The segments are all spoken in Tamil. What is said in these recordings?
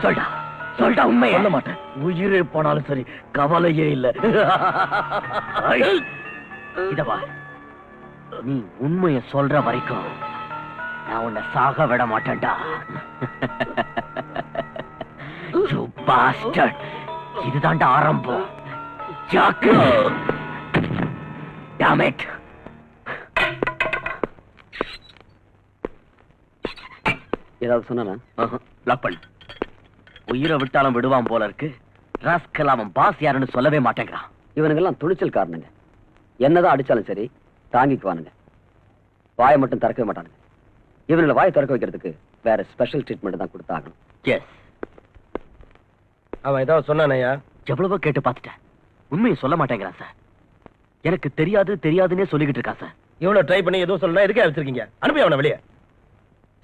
சொல்டா சொல்டா, உண்மை சொல்ல மாட்டேன். உயிரே போனாலும் சரி, கவலையே இல்ல. இதவா, நீ உண்மைய சொல்ற வரைக்கும் நான் உன்னை சாக விட மாட்டேன்டா. You bastard. இதுதான்டா ஆரம்பம். ஜாக்கு. Damn it. ஏதாவது சொன்னா லாக் பண்ணு. உயிரை விட்டாலும் விடுவான் போல இருக்கு. ராஸ்கல் அவன் பாஸ் யாருன்னு சொல்லவே மாட்டேங்கிறான். இவனுங்கெல்லாம் துணிச்சல் காரணங்க. என்னதான் அடிச்சாலும் சரி தாங்கிக்குவானுங்க. வாயை மட்டும் திறக்கவே மாட்டானுங்க. இவனுங்களை வாயை திறக்க வைக்கிறதுக்கு வேற ஸ்பெஷல் ட்ரீட்மெண்ட் தான் கொடுத்தாகணும். எஸ். அவன் ஏதாவது சொன்னானயா? எவ்வளவோ கேட்டு பார்த்துட்டேன். உண்மையை சொல்ல மாட்டேங்கிறான் சார். எனக்கு தெரியாது தெரியாதுன்னே சொல்லிக்கிட்டு இருக்கான் சார். இவ்வளவு ட்ரை பண்ணி ஏதோ சொல்லலாம், எதுக்கே வச்சிருக்கீங்க? அனுப்பி அவனை வெளியே.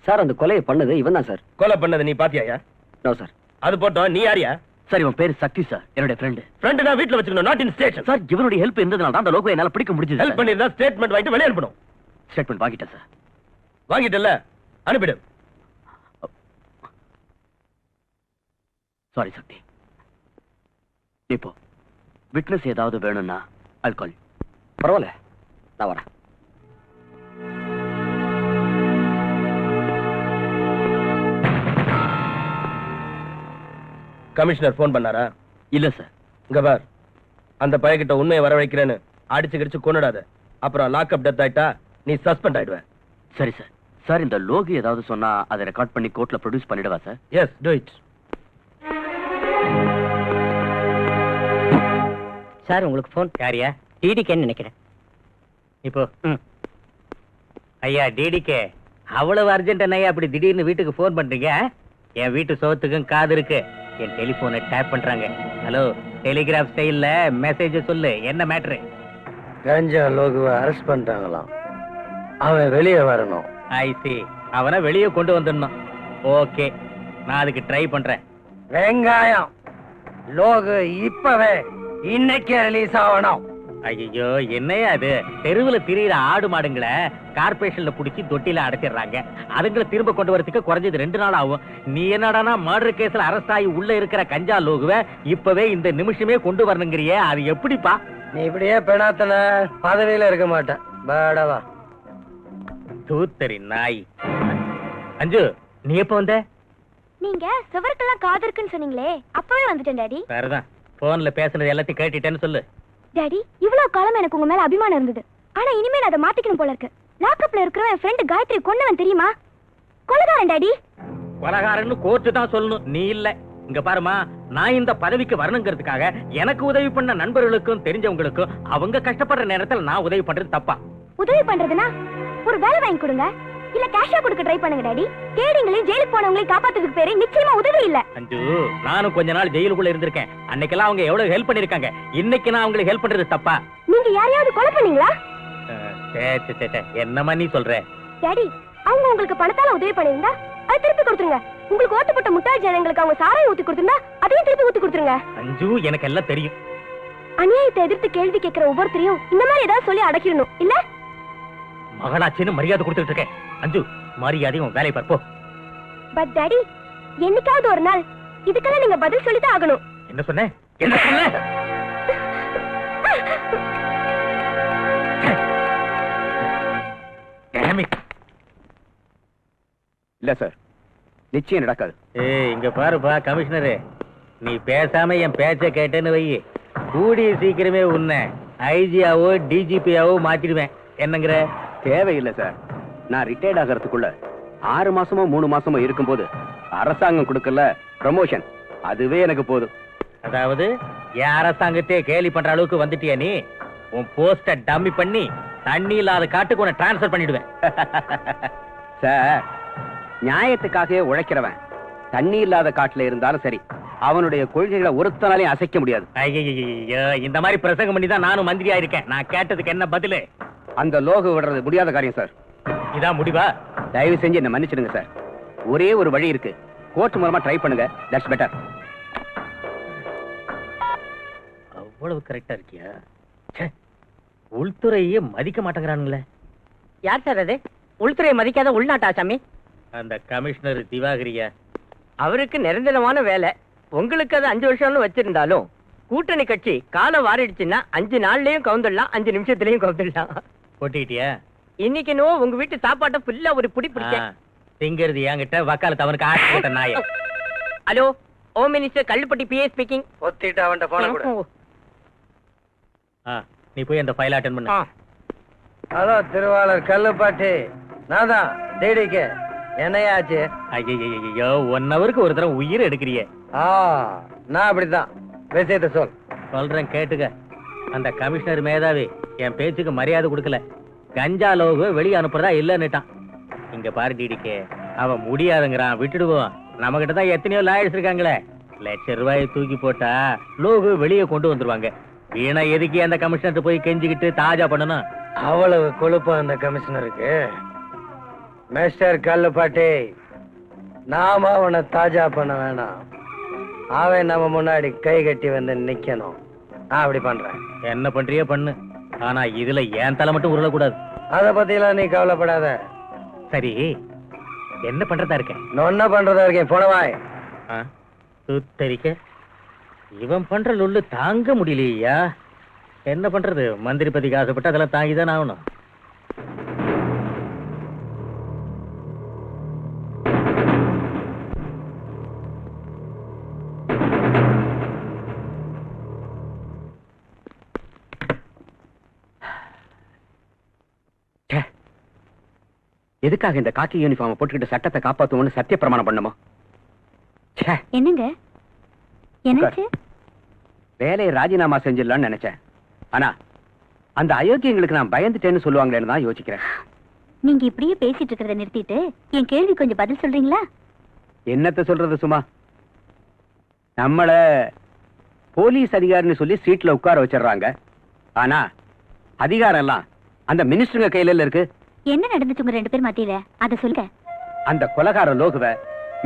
சார், அந்த கொலையை பண்ணது இவன் தான் சார். கொலை பண்ணது நீ பாத்தியாயா? No sir. அது போட்டோம். நீ யாரியா? சார், இவன் பேரு சக்தி சார், என்னுடைய ஃப்ரெண்டு. ஃப்ரெண்டு தான் வீட்டுல வச்சுக்கணும், நாட் இன் ஸ்டேஷன். சார், இவனுடைய ஹெல்ப் இருந்ததுனால தான் அந்த லோகோ என்னால பிடிக்க முடிஞ்சது. ஹெல்ப் பண்ணிருந்தா ஸ்டேட்மெண்ட் வாங்கிட்டு வெளியே அனுப்பணும். ஸ்டேட்மெண்ட் வாங்கிட்டேன் சார். வாங்கிட்டல, அனுப்பிடு. சாரி சக்தி. இப்போ விட்னஸ் ஏதாவது வேணும்னா I'll call you. பரவாயில்ல, நான் வரேன். கமிஷனர் போன் பண்ணாரா? இல்ல சார். இங்க பார், அந்த பையன்கிட்ட உண்மையை வரவழைக்கிறேன்னு அடிச்சு கிடிச்சு கொன்னுடாத. அப்புறம் லாக்அப் டெத் ஆயிட்டா நீ சஸ்பெண்ட் ஆயிடுவ. சரி சார். சார், இந்த லோகோ ஏதாவது சொன்னா அதை ரெக்கார்ட் பண்ணி கோர்ட்ல ப்ரொடியூஸ் பண்ணிடுவா sir? Yes, do it. Sir, உங்களுக்கு போன். யாரியா? டிடிகேன்னு நினைக்கிறேன். இப்போ ஐயா டிடிகே, அவ்வளவு அர்ஜென்ட் ஐயா அப்படி திடீர்னு வீட்டுக்கு போன் பண்றீங்க? என் வீட்டு சோத்துக்கும் காது இருக்கு. என் டெலிபோனை டேப் பண்றாங்க. ஹலோ, டெலிகிராஃப் ஸ்டைல்ல மெசேஜ் சொல்லு. என்ன மேட்ரு? கஞ்சா லோகுவை அரெஸ்ட் பண்ணிட்டாங்களாம். அவன் வெளியே வரணும். ஐ சி. அவனை வெளியே கொண்டு வந்துடணும். ஓகே, நான் அதுக்கு ட்ரை பண்றேன். வெங்காயம் லோகு இப்பவே இன்னைக்கே ரிலீஸ் ஆகணும். ஐயோ, என்னையா அது? தெருவுல திரியிற ஆடு மாடுங்களை கார்பரேஷன்ல புடிச்சு தொட்டில அடைச்சிடுறாங்க. அதுங்களை திரும்ப கொண்டு வரதுக்கு குறைஞ்சது 2 நாள் ஆகும். நீ என்னடானா மர்டர் கேஸ்ல அரெஸ்ட் ஆகி உள்ள இருக்கிற கஞ்சா லோகுவை இப்பவே இந்த நிமிஷமே கொண்டு வரணுங்கிறியே, அது எப்படிப்பா? நீ இப்படியே பெணாத்தல பதவியில இருக்க மாட்டேன். பாடவா தூத்தரி நாய். அஞ்சு, நீ எப்ப வந்த? நீங்க சுவருக்கெல்லாம் காது இருக்குன்னு சொன்னீங்களே, அப்பவே வந்துட்டேன் டாடி. வேறதான், போன்ல பேசுனது எல்லாத்தையும் கேட்டுட்டேன்னு சொல்லு. டாடி, இவ்வளவு காலம் எனக்கு உங்க மேல அபிமானம் இருந்தது. ஆனா இனிமே நான் அதை மாத்திக்கணும் போல இருக்கு. லாக்அப்ல இருக்கிற என் ஃப்ரெண்ட் காயத்ரி கொன்னவன் தெரியுமா? கொலைகாரன் டாடி. கொலைகாரன்னு கோர்ட்டு தான் சொல்லணும், நீ இல்ல. இங்க பாருமா, நான் இந்த பதவிக்கு வரணுங்கிறதுக்காக எனக்கு உதவி பண்ண நண்பர்களுக்கும் தெரிஞ்சவங்களுக்கும் அவங்க கஷ்டப்படுற நேரத்தில் நான் உதவி பண்றது தப்பா? உதவி பண்றதுன்னா ஒரு வேலை வாங்கி கொடுங்க, இல்ல கேஷா கொடுக்க ட்ரை பண்ணுங்க டாடி. கேடிங்களையும் ஜெயிலுக்கு போனவங்களையும் காப்பாத்துறதுக்கு பேரு நிச்சயமா உதவி இல்ல. அஞ்சு, நானும் கொஞ்ச நாள் ஜெயிலுக்குள்ள இருந்திருக்கேன். அன்னைக்கெல்லாம் அவங்க எவ்வளவு ஹெல்ப் பண்ணிருக்காங்க. இன்னைக்கு நான் அவங்களுக்கு ஹெல்ப் பண்றது தப்பா? நீங்க யாரையாவது கொலை பண்ணீங்களா? என்னமா நீ சொல்ற? டாடி, அவங்க உங்களுக்கு பணத்தால உதவி பண்ணிருந்தா அதை திருப்பி கொடுத்துருங்க. உங்களுக்கு ஓட்டு போட்ட முட்டாள் ஜனங்களுக்கு அவங்க சாராயம் ஊத்தி கொடுத்திருந்தா அதையும் திருப்பி ஊத்தி கொடுத்துருங்க. அஞ்சு, எனக்கு எல்லாம் தெரியும். அநியாயத்தை எதிர்த்து கேள்வி கேட்கிற ஒவ்வொருத்தரையும் இந்த மாதிரி ஏதாவது சொல்லி அடக்கிடணும் இல்ல? மகனாச்சின்னு மரியாதை கொடுத்துட்டு இருக்கேன். அஞ்சு, மரியாதையும் வேலை பார்ப்போம். பட் டாடி, என்னைக்காவது ஒரு நாள் இதுக்கெல்லாம் நீங்க பதில் சொல்லிதான் ஆகணும். என்ன சொன்ன? என்ன சொன்ன? இல்ல சார், நிச்சயம் நடக்காது. ஏய், இங்க பாருப்பா கமிஷனரு, நீ பேசாம என் பேச்ச கேட்டேன்னு வை, கூடிய சீக்கிரமே உன்னை ஐஜியாவோ டிஜிபியாவோ மாத்திடுவேன். என்னங்கிற? தேவையில்லை சார். நான் ரிட்டையர்ட் ஆகிறதுக்குள்ள 6 மாசமோ 3 மாசமோ இருக்கும்போது அரசாங்கம் கொடுக்கல ப்ரமோஷன், அதுவே எனக்கு போதும். அதாவது என் அரசாங்கத்தையே கேலி பண்ற அளவுக்கு வந்துட்டியா நீ? உன் போஸ்ட டம்மி பண்ணி தண்ணி இல்லாத காட்டுக்கு உன்னை டிரான்ஸ்பர் பண்ணிடுவேன். சார், நியாயத்துக்காகவே உழைக்கிறவன் தண்ணி இல்லாத காட்டுல இருந்தாலும் சரி, அவனுடைய கொள்கைகளை ஒருத்தனாலையும் அசைக்க முடியாது. ஐயோ, இந்த மாதிரி பிரசங்கம் பண்ணி தான் நானும் மந்திரியா இருக்கேன். நான் கேட்டதுக்கு என்ன பதிலு? அந்த லோகோ விடுறது முடியாத காரியம் சார். இதான் முடிவா? தயவு செஞ்சு என்ன மன்னிச்சிடுங்க சார். ஒரே ஒரு வழி இருக்கு, கோர்ட் மூலமா ட்ரை பண்ணுங்க. That's better. அவ்வளவு கரெக்டா இருக்கியா? உள்துறையே மதிக்க மாட்டேங்கிறானுங்களே. யார் சார் அது? உள்துறையை மதிக்காத உள்நாட்டு ஆசாமி. அந்த கமிஷனர் திவாகரியா? அவருக்கு நிரந்தரமான வேலை. உங்களுக்கு அது 5 வருஷம்னு வச்சிருந்தாலும் கூட்டணி கட்சி காலம் வாரிடுச்சுன்னா 5 நாள்லயும் கவுந்துடலாம், 5 நிமிஷத்துலயும் கவுந்துடலாம். போட்டிக்கிட்டியா? இன்னைக்கு நோ உங்க வீட்டு சாப்பாட்டை ஃபுல்லா ஒரு புடி பிடிச்சேன். திங்கிறது என்கிட்ட, வக்காலத்து அவனுக்கு ஆட்சி போட்ட நாய. Hello, home minister Kallupatti PA speaking. ஒத்திட்டு அவன்கிட்ட போன கூட. நீ போய் அந்த ஃபைல் அட்டெண்ட் பண்ணு. ஹலோ திருவாளர் கல்லுப்பாட்டி, நான் தான் டிடிகே. என்னையாச்சு? ஐயோ 1 ஹவருக்கு ஒரு தடவை உயிர் எடுக்கிறியே. நான் அப்படித்தான். விஷயத்த சொல். சொல்றேன் கேட்டுக்க. அந்த கமிஷனர் மேதாவி என் பேச்சுக்கு மரியாதை கொடுக்கல. கஞ்சா லோகு வெளியே அனுப்புறதா இல்லன்னுட்டான். இங்க பாரு டிடிகே, அவன் முடியாதுங்கிறான், விட்டுடுவோம். நம்ம கிட்ட தான் எத்தனையோ லாயர்ஸ் இருக்காங்களே. ₹1,00,000 தூக்கி போட்டா லோகு வெளியே கொண்டு வந்துருவாங்க. வீணா எதுக்கு அந்த கமிஷனர் போய் கெஞ்சிக்கிட்டு தாஜா பண்ணணும்? அவ்வளவு கொழுப்பு அந்த கமிஷனருக்கு. மிஸ்டர் கல்லுப்பாட்டி, நாம அவனை தாஜா பண்ண வேணாம். அவன் நம்ம முன்னாடி கை கட்டி வந்து நிக்கணும். நான் அப்படி பண்றேன். என்ன பண்றியோ பண்ணு, ஆனா இதுல என் தலை மட்டும் உருளக்கூடாது. அத பத்திலாம் நீ கவலைப்படாத. சரி, என்ன பண்றதா இருக்க? என்ன பண்றதா இருக்கேன்? போனவாய் சுத்தரிக்க இவன் பண்ற லொல்லு தாங்க முடியலையா? என்ன பண்றது? மந்திரி பதிக்கு ஆசைப்பட்டு அதெல்லாம் தாங்கிதான் ஆகணும். எதுக்காக இந்த காக்கி யூனிஃபார்ம் போட்டுக்கிட்டு சட்டத்தை காப்பாத்துவோம்னு சத்திய பிரமாணம் பண்ணுமோ? என்னங்க என்னாச்சு? வேலையை ராஜினாமா செஞ்சிடலாம்னு நினைச்சேன். ஆனா அந்த அயோக்கியங்களுக்கு நான் பயந்துட்டேன்னு சொல்லுவாங்களேன்னு தான் யோசிக்கிறேன். நீங்க இப்படியே பேசிட்டு இருக்கிறத நிறுத்திட்டு என் கேள்வி கொஞ்சம் பதில் சொல்றீங்களா? என்னத்த சொல்றது சும்மா? நம்மள போலீஸ் அதிகாரின்னு சொல்லி சீட்ல உட்கார வச்சிடறாங்க. ஆனா அதிகாரம் எல்லாம் அந்த மினிஸ்டருங்க கையில இருக்கு. என்ன நடந்துச்சு உங்க 2 பேர் மத்தியில? அத சொல்லுங்க. அந்த கொலைகார லோகுவை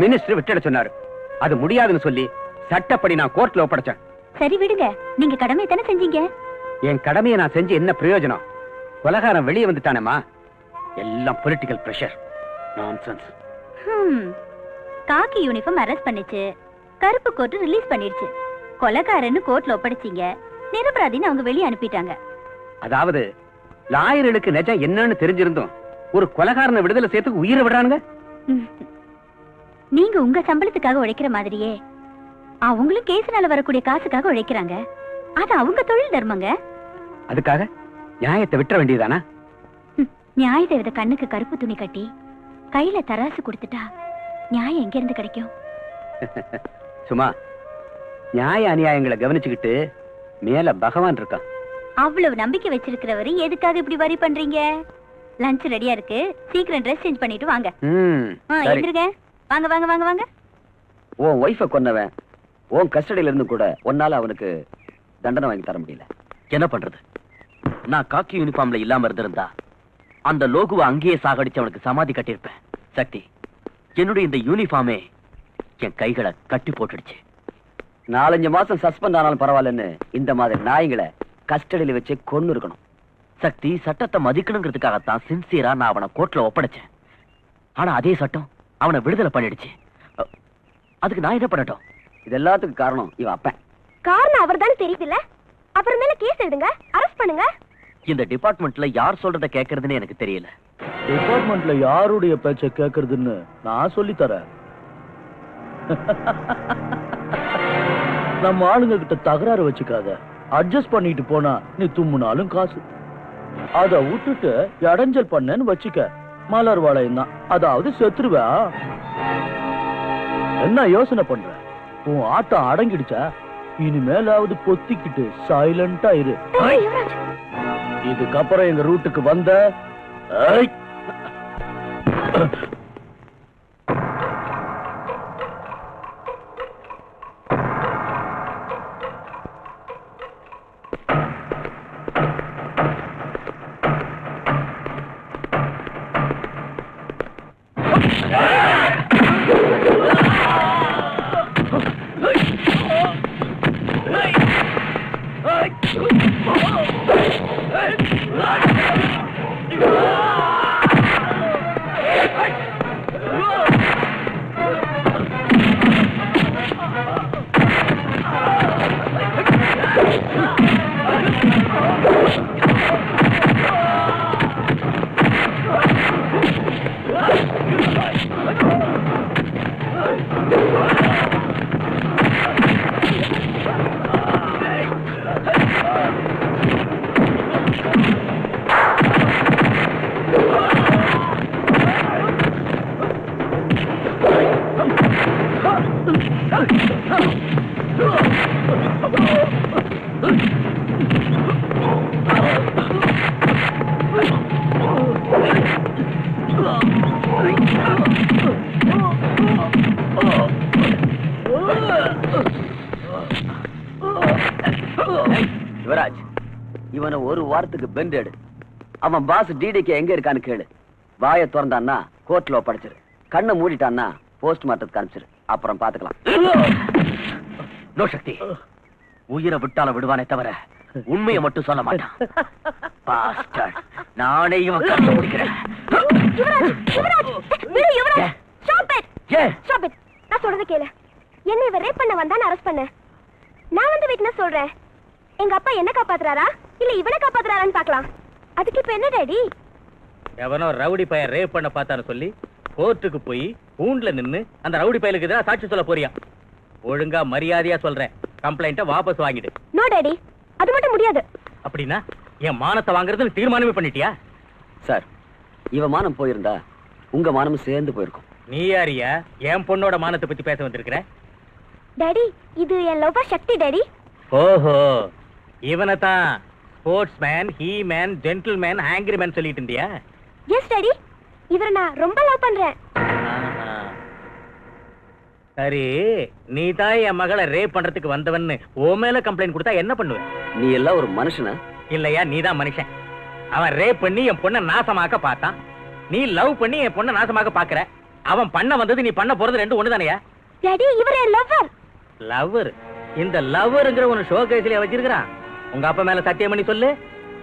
மினிஸ்டர் விட்டுட சொன்னாரு. அது முடியாதுன்னு சொல்லி சட்டப்படி நான் கோர்ட்ல ஒப்படைச்சேன். சரி விடுங்க, நீங்க கடமையை தானே செஞ்சீங்க. என் கடமையை நான் செஞ்சு என்ன பிரயோஜனம்? கொலைகாரன் வெளியே வந்துட்டானேமா. எல்லாம் பொலிட்டிக்கல் பிரஷர். நான்சென்ஸ். காக்கி யூனிஃபார்ம் அரெஸ்ட் பண்ணிச்சு, கருப்பு கோட் ரிலீஸ் பண்ணிடுச்சு. கொலைகாரன்னு கோர்ட்ல ஒப்படைச்சீங்க, நிரபராதின்னு அவங்க வெளியே அனுப்பிட்டாங்க. அதாவது லாயர்களுக்கு நிஜம் என்னன்னு தெரிஞ்சிருந்தோம் ஒரு கொலைகாரனை விடுதலை செய்யறதுக்கு உயிரை விடுறானுங்க. நீங்க உங்க சம்பளத்துக்காக உழைக்கிற மாதிரியே அவங்களும் கேஸ்னால வரக்கூடிய காசுக்காக உழைக்கிறாங்க. அது அவங்க தொழில் தர்மங்க. அதுக்காக நியாயத்தை விட்டுற வேண்டியதானா? நியாய தேவதை கண்ணுக்கு கருப்பு துணி கட்டி கையில தராசு கொடுத்துட்டா நியாயம் எங்க இருந்து கிடைக்கும்? சும்மா நியாய அநியாயங்களை கவனிச்சுக்கிட்டு மேல பகவான் இருக்கான். அவ்வளவு நம்பிக்கை வச்சிருக்கிறவரு எதுக்காக இப்படி வரி பண்றீங்க? லஞ்ச் ரெடியா இருக்கு, சீக்கிரம் ட்ரெஸ் சேஞ்ச் பண்ணிட்டு வாங்க. எந்திருங்க, வாங்க வாங்க வாங்க வாங்க. உன் ஒய்ஃபை கொன்னவன் உன் கஸ்டடியில இருந்து கூட உன்னால அவனுக்கு தண்டனை வாங்கி தர முடியல. என்ன பண்றது? நான் காக்கி யூனிஃபார்ம்ல இல்லாம இருந்திருந்தா அந்த லோகுவை அங்கேயே சாகடிச்சு அவனுக்கு சமாதி கட்டியிருப்பேன். சக்தி, என்னுடைய இந்த யூனிஃபார்மே என் கைகளை கட்டி போட்டுடுச்சு. 4-5 மாசம் சஸ்பெண்ட் ஆனாலும் பரவாயில்லன்னு இந்த மாதிரி நாய்களை கஸ்டடியில வச்சு கொன்னு இருக்கணும். சக்தி, சட்டத்தை மதிக்கணுங்கிறதுக்காகத்தான் சின்சியரா நான் அவனை கோர்ட்ல ஒப்படைச்சேன். ஆனா அதே சட்டம் அவனை விடுதலை பண்ணிடுச்சு. அதுக்கு நான் என்ன பண்ணட்டும்? இது எல்லாத்துக்கும் காரணம் இவன் அப்பன். காரணம் அவர் தான் தெரியுதுல்ல, அப்புறமேல கேஸ் எடுங்க, அரெஸ்ட் பண்ணுங்க. இந்த டிபார்ட்மெண்ட்ல யார் சொல்றத கேட்கறதுன்னு எனக்கு தெரியல. டிபார்ட்மெண்ட்ல யாருடைய பேச்ச கேட்கறதுன்னு நான் சொல்லி தரேன். நம்ம ஆளுங்க கிட்ட தகராறு வச்சுக்காத. அட்ஜஸ்ட் பண்ணிட்டு போனா நீ தும்முனாலும் காசு. அத விட்டுட்டு இடைஞ்சல் பண்ணேன்னு வச்சுக்க, மலர் வாழையும் தான், அதாவது செத்துருவா. என்ன யோசனை பண்ற? உன் ஆட்டம் அடங்கிடுச்சா? இனிமேலாவது பொத்திக்கிட்டு சைலண்டா இரு. இதுக்கப்புறம் எங்க ரூட்டுக்கு வந்த யுவராஜ், இவனை ஒரு வாரத்துக்கு பெண்ட் எடு. அவன் பாஸ் டிடிக்கு எங்க இருக்கான்னு கேளு. வாயை திறந்தான்னா கோர்ட்ல ஒப்படைச்சிரு. கண்ணை மூடிட்டான்னா போஸ்ட்மார்ட்டத்துக்கு அனுப்பிச்சிரு. அப்புறம் பாத்துக்கலாம். நோ சக்தி, உயிரை விட்டாலும் விடுவானே தவிர உண்மையை மட்டும் சொல்ல மாட்டான். Bastard. நானே இவன் கண்ணை முடிக்கிறேன். நான் சொல்றத கேளு. என்ன இவ ரேப் பண்ண வந்தா அரெஸ்ட் பண்ண. நான் வந்து விட்னஸ் சொல்றேன். எங்க அப்பா என்ன காப்பாத்துறாரா இல்ல இவனை காப்பாத்துறாரான்னு பார்க்கலாம். அதுக்கு இப்ப என்ன டாடி? எவனோ ரவுடி பையன் ரேப் பண்ண பார்த்தான்னு சொல்லி கோர்ட்டுக்கு போய் கூண்டுல நின்னு அந்த ரவுடி பையலுக்கு எதிராக சாட்சி சொல்ல போறியா? ஒழுங்கா மரியாதையா சொல்றேன், கம்ப்ளைண்ட்டை வாபஸ் வாங்கிடு. நோ டாடி, அது மட்டும் முடியாது. அப்படின்னா என் மானத்தை வாங்குறதுன்னு தீர்மானமே பண்ணிட்டியா? சார், இவன் மானம் போயிருந்தா உங்க மானமும் சேர்ந்து போயிருக்கும். நீ யாரியா என் பொண்ணோட மானத்தை பத்தி பேச வந்திருக்கிற? டாடி, இது என் லவ்வர் சக்தி டாடி. ஓஹோ, இவனை தான் sports man, he man, gentle man, angry man சொல்லிட்டு இருந்தியா? எஸ் டாடி, இவரை நான் ரொம்ப லவ் பண்றேன். ஆஹா. சரி, நீ தான் என் மகளை ரேப் பண்றதுக்கு வந்தவன்னு ஓ மேல கம்ப்ளைண்ட் கொடுத்தா என்ன பண்ணுவ? நீ எல்லாம் ஒரு மனுஷனா? இல்லையா, நீ தான் மனுஷன். அவன் ரேப் பண்ணி என் பொண்ணை நாசமாக்க பார்த்தான். நீ லவ் பண்ணி என் பொண்ணை நாசமாக்க பாக்குற. அவன் பண்ண வந்தது நீ பண்ண போறது ரெண்டு ஒண்ணு தானையா? டாடி, இவர் என் லவ்வர். லவ்வர்? இந்த லவ்வருங்கிற ஒரு ஷோ கேஸ்ல வச்சிருக்கான். உங்க அப்பா மேல சத்தியம் பண்ணி சொல்லு.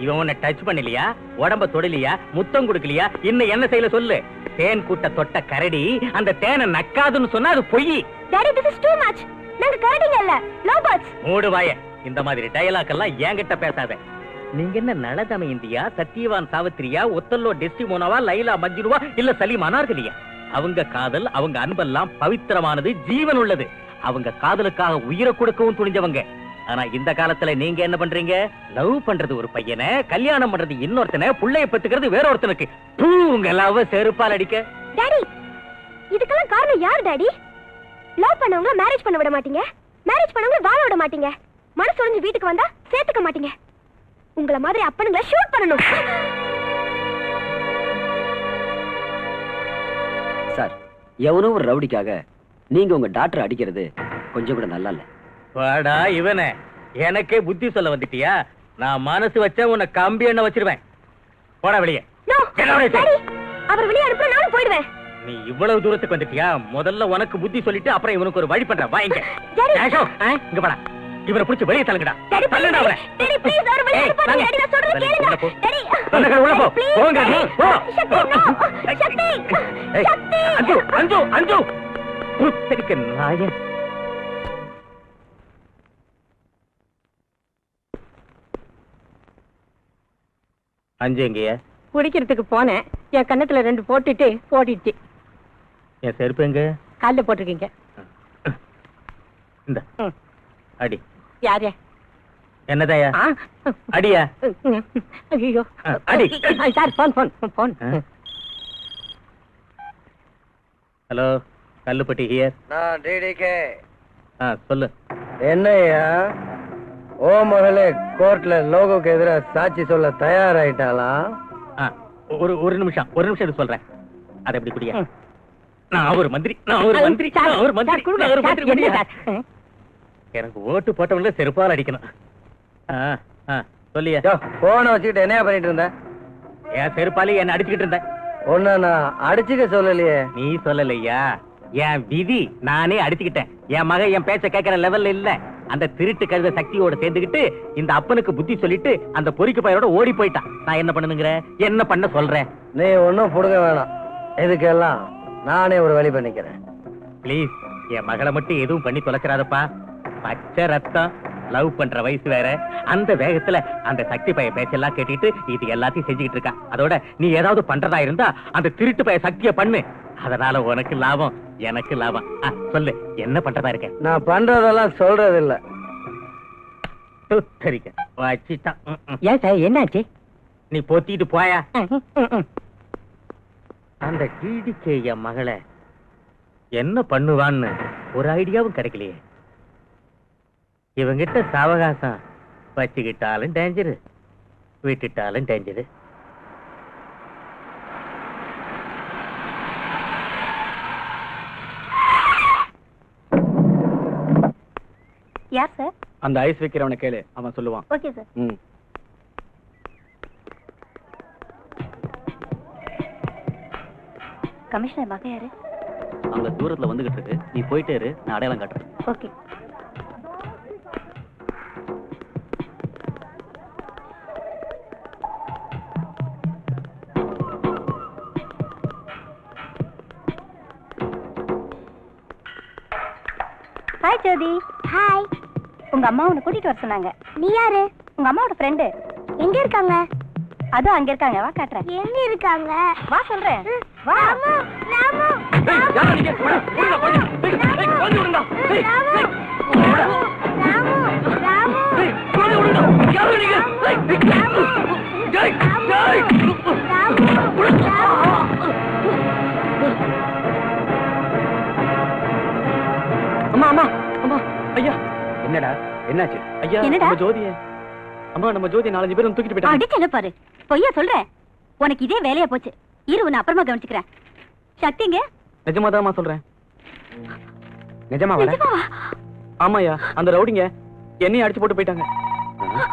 இவன் உன்னை டச் பண்ணலையா, உடம்ப தொடலையா, முத்தம் கொடுக்கலையா, இன்னும் என்ன செய்யல சொல்லு. தேன் கூட்ட தொட்ட கரடி அந்த தேனை நக்காதுன்னு சொன்னா அது பொய். Daddy, this is too much. நாங்க கரடிங்க இல்ல, லவ் பேர்ட்ஸ். மூடு வாய. இந்த மாதிரி டயலாக் எல்லாம் என்கிட்ட பேசாத. நீங்க என்ன நலதம இந்தியா, சத்தியவான் சாவித்திரியா, ஒத்தல்லோ டெஸ்டிமோனாவா, லைலா மஜ்னுவா, இல்ல சலீம் அனார்கலியா? அவங்க காதல், அவங்க அன்பெல்லாம் பவித்திரமானது, ஜீவன் உள்ளது. அவங்க காதலுக்காக உயிரை கொடுக்கவும் துணிஞ்சவங்க. ஆனா இந்த காலத்துல நீங்க என்ன பண்றீங்க? லவ் பண்றது ஒரு பையனை, கல்யாணம் பண்றது இன்னொருத்தனை, புள்ளைய பெத்துக்கிறது வேற ஒருத்தனுக்கு. உங்க லவ் செருப்பால் அடிக்க. டாடி, இதுக்கெல்லாம் காரணம் யார் டாடி? லவ் பண்ணவங்கள மேரேஜ் பண்ண விட மாட்டீங்க, மேரேஜ் பண்ணவங்கள வாழ விட மாட்டீங்க, மனசு உடைஞ்சு வீட்டுக்கு வந்தா சேர்த்துக்க மாட்டீங்க. உங்கள மாதிரி அப்பனுங்களை ஷூட் பண்ணணும். சார், எவனோ ஒரு ரவுடிக்காக நீங்க உங்க டாக்டர் அடிக்கிறது கொஞ்சம் கூட நல்லா இல்ல. வாடா இவனே, எனக்கே புத்தி சொல்ல வந்துட்டியா? நான் மனசு வச்சா உன்னை கம்பி எண்ண வச்சிருவேன். போடா வெளியே. நோ டாடி, அவர் வெளிய அனுப்புற நானும் போய்டுவேன். நீ இவ்வளவு தூரத்துக்கு வந்துட்டியா? முதல்ல உனக்கு புத்தி சொல்லிட்டு அப்புறம் இவனுக்கு ஒரு வழி பண்றேன். வாங்க இங்க போடா. இவரை பிடிச்சு வெளியே தள்ளுங்கடா. தள்ளுடா அவரை. டாடி ப்ளீஸ், அவர் வெளிய அனுப்புங்க. டாடி, நான் சொல்றத கேளுங்க. டாடி, உள்ள போ. போங்க நீ. போ. சக்தி, சக்தி. அஞ்சு அஞ்சு அஞ்சு புத்தரிக்க நாயே. அஞ்சு எங்கேயா? குடிக்கிறதுக்கு போனேன். என் கண்ணத்துல 2 போட்டுட்டு ஓடிடுச்சு. என் செருப்பு எங்க? காலில் போட்டிருக்கீங்க. இந்த அடி. யாரு? என்னதாயா? அடியா? ஐயோ, அடி. Sir, phone phone phone. Hello, Kallupatti here. நான் டிடிகே. சொல்லு. என்னையா ஓ மகளே கோர்ட்ல லோகோக்கு எதிராக சாட்சி சொல்ல தயாராயிட்டாளா? ஒரு நிமிஷம் இது சொல்றேன். அதை எப்படி குடியா? நான் ஒரு மந்திரி, நான் ஒரு மந்திரி, நான் ஒரு மந்திரி, நான் ஒரு மந்திரி குடியா? எனக்கு ஓட்டு போட்டவங்கள செருப்பால் அடிக்கணும். சொல்லியா? போனை வச்சுக்கிட்டு என்ன பண்ணிட்டு இருந்த? என் செருப்பாலே என்ன அடிச்சுக்கிட்டு இருந்தேன். ஒன்னு நான் அடிச்சுக்க சொல்லலையே. நீ சொல்லலையா? என் விதி நானே அடிச்சுக்கிட்டேன். என் மகன் என் பேச்ச கேட்கிற லெவல்ல இல்ல. அந்த திருட்டு கழுத சக்தியோட சேர்ந்துக்கிட்டு இந்த அப்பனுக்கு புத்தி சொல்லிட்டு அந்த பொறிக்கு பையனோட ஓடி போயிட்டான். நான் என்ன பண்ணுங்கிற? என்ன பண்ண சொல்றேன்? நீ ஒன்னும் புடுங்க வேணாம். இதுக்கெல்லாம் நானே ஒரு வழி பண்ணிக்கிறேன். பிளீஸ், என் மகளை மட்டும் எதுவும் பண்ணி தொலைச்சிடாதப்பா. பச்சை ரத்தம், லவ் பண்ற வயசு வேற. அந்த வேகத்துல அந்த சக்தி பைய பேச்செல்லாம் கேட்டுட்டு இது எல்லாத்தையும் செஞ்சுக்கிட்டு இருக்கா. அதோட நீ ஏதாவது பண்றதா இருந்தா அந்த திருட்டு பைய சக்திய பண்ணு. அதனால உனக்கு லாபம், எனக்கு லாபம். சொல்லு, என்ன பண்றதா இருக்க? நான் பண்றதெல்லாம் சொல்றது இல்ல. வச்சிட்டான். ஏன் சார், என்னாச்சு? நீ பொத்திட்டு போயா. அந்த டிடிகே என் மகளை என்ன பண்ணுவான்னு ஒரு ஐடியாவும் கிடைக்கலையே. இவங்கிட்ட சாவகாசம் வச்சுக்கிட்டாலும் டேஞ்சரு, விட்டுட்டாலும் டேஞ்சரு. யார் சார்? அந்த ஐஸ் வைக்கிறவனை கேளு, அவன் சொல்லுவான். Okay sir. ம். கமிஷனர் மகன் யாரு? அங்க தூரத்துல வந்துகிட்டு இருக்கு, நீ போயிட்டே இரு, நான் அடையாளம் காட்டுறேன். ஓகே. ஹாய் ஜோதி. ஹாய். உங்க அம்மா உன்னை கூட்டிட்டு வர சொன்னாங்க. நீ யாரு? உங்க அம்மாவோட ஃப்ரெண்டு. எங்க இருக்காங்க? அதோ அங்க இருக்காங்க, வா காட்டுறேன். எங்க இருக்காங்க? வா சொல்றேன். வா. ராமு, ராமு. யாரா நீங்க? ஓடுங்க, போங்க. ஓடி ஓடுங்க. ராமு, ராமு. ஓடி ஓடுங்க. யாரா நீங்க? ஜெய், ஜெய். அம்மா, அம்மா, அம்மா, ஐயா. என்னடா என்னாச்சு? ஐயா, என்னடா? நம்ம ஜோதிய. அம்மா, நம்ம ஜோதி 4-5 பேரும் தூக்கிட்டு போயிட்டாங்க. அடிச்சல பாரு. பொய்யா சொல்றேன். உனக்கு இதே வேலையா போச்சு. இரு, உன்னை அப்புறமா கவனிச்சுக்கிறேன். சக்திங்க? நிஜமாதாம்மா சொல்றேன். நிஜமாவா? நிஜமாவா? ஆமாயா, அந்த ரவுடிங்க என்னையும் அடிச்சு போட்டு போயிட்டாங்க.